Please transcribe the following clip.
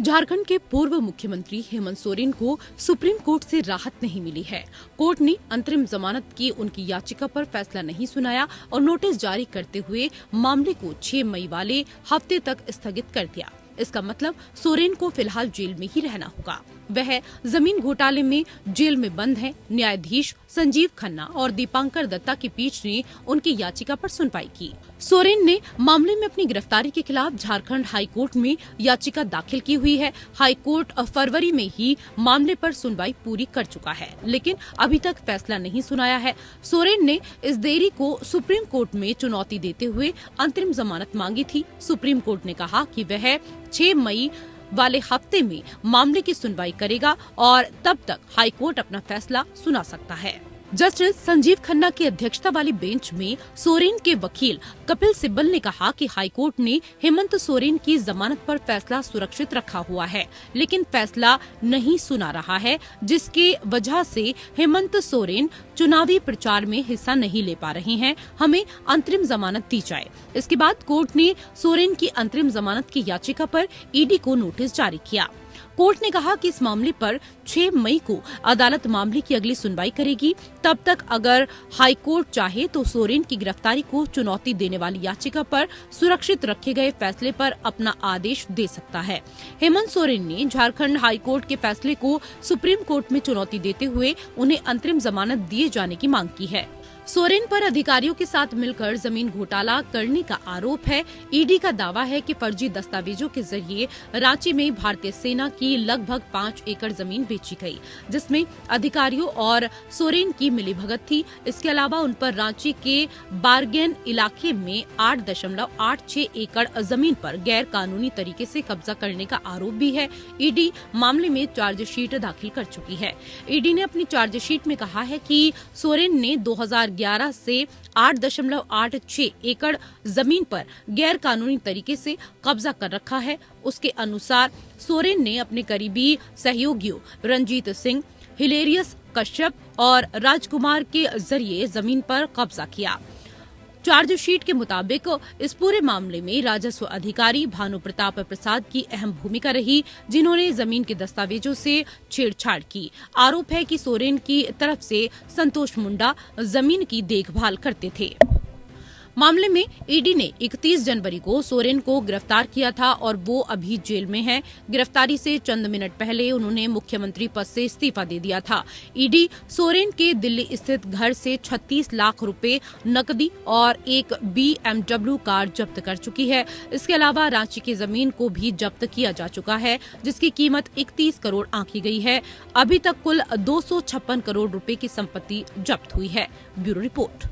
झारखंड के पूर्व मुख्यमंत्री हेमंत सोरेन को सुप्रीम कोर्ट से राहत नहीं मिली है। कोर्ट ने अंतरिम जमानत की उनकी याचिका पर फैसला नहीं सुनाया और नोटिस जारी करते हुए मामले को 6 मई वाले हफ्ते तक स्थगित कर दिया। इसका मतलब सोरेन को फिलहाल जेल में ही रहना होगा। वह जमीन घोटाले में जेल में बंद हैं। न्यायाधीश संजीव खन्ना और दीपांकर दत्ता की पीठ ने उनकी याचिका पर सुनवाई की। सोरेन ने मामले में अपनी गिरफ्तारी के खिलाफ झारखंड हाई कोर्ट में याचिका दाखिल की हुई है। हाई कोर्ट फरवरी में ही मामले पर सुनवाई पूरी कर चुका है, लेकिन अभी तक फैसला नहीं सुनाया है। सोरेन ने इस देरी को सुप्रीम कोर्ट में चुनौती देते हुए अंतरिम जमानत मांगी थी। सुप्रीम कोर्ट ने कहा कि वह 6 मई वाले हफ्ते में मामले की सुनवाई करेगा और तब तक हाई कोर्ट अपना फैसला सुना सकता है। जस्टिस संजीव खन्ना की अध्यक्षता वाली बेंच में सोरेन के वकील कपिल सिब्बल ने कहा कि हाई कोर्ट ने हेमंत सोरेन की जमानत पर फैसला सुरक्षित रखा हुआ है, लेकिन फैसला नहीं सुना रहा है, जिसके वजह से हेमंत सोरेन चुनावी प्रचार में हिस्सा नहीं ले पा रहे हैं। हमें अंतरिम जमानत दी जाए। इसके बाद कोर्ट ने सोरेन की अंतरिम जमानत की याचिका पर ईडी को नोटिस जारी किया। कोर्ट ने कहा कि इस मामले पर 6 मई को अदालत मामले की अगली सुनवाई करेगी। तब तक अगर हाई कोर्ट चाहे तो सोरेन की गिरफ्तारी को चुनौती देने वाली याचिका पर सुरक्षित रखे गए फैसले पर अपना आदेश दे सकता है। हेमंत सोरेन ने झारखंड हाई कोर्ट के फैसले को सुप्रीम कोर्ट में चुनौती देते हुए उन्हें अंतरिम जमानत दिए जाने की मांग की है। सोरेन पर अधिकारियों के साथ मिलकर जमीन घोटाला करने का आरोप है। ईडी का दावा है कि फर्जी दस्तावेजों के जरिए रांची में भारतीय सेना की लगभग 5 एकड़ जमीन बेची गई, जिसमें अधिकारियों और सोरेन की मिलीभगत थी। इसके अलावा उन पर रांची के बारगेन इलाके में 8.86 एकड़ जमीन पर गैर कानूनी तरीके से कब्जा करने का आरोप भी है। ईडी मामले में चार्जशीट दाखिल कर चुकी है। ईडी ने अपनी चार्जशीट में कहा है कि सोरेन ने 2011 से 8.86 एकड़ जमीन पर गैर कानूनी तरीके से कब्जा कर रखा है। उसके अनुसार सोरेन ने अपने करीबी सहयोगियों रंजीत सिंह, हिलेरियस कश्यप और राजकुमार के जरिए जमीन पर कब्जा किया। चार्जशीट के मुताबिक इस पूरे मामले में राजस्व अधिकारी भानु प्रताप प्रसाद की अहम भूमिका रही, जिन्होंने जमीन के दस्तावेजों से छेड़छाड़ की। आरोप है कि सोरेन की तरफ से संतोष मुंडा जमीन की देखभाल करते थे। मामले में ईडी ने 31 जनवरी को सोरेन को गिरफ्तार किया था और वो अभी जेल में है। गिरफ्तारी से चंद मिनट पहले उन्होंने मुख्यमंत्री पद से इस्तीफा दे दिया था। ईडी सोरेन के दिल्ली स्थित घर से 36 लाख रुपए नकदी और एक BMW कार जब्त कर चुकी है। इसके अलावा रांची की जमीन को भी जब्त किया जा चुका है, जिसकी कीमत 31 करोड़ आंकी गई है। अभी तक कुल 256 करोड़ रुपए की संपत्ति जब्त हुई है। Bureau report.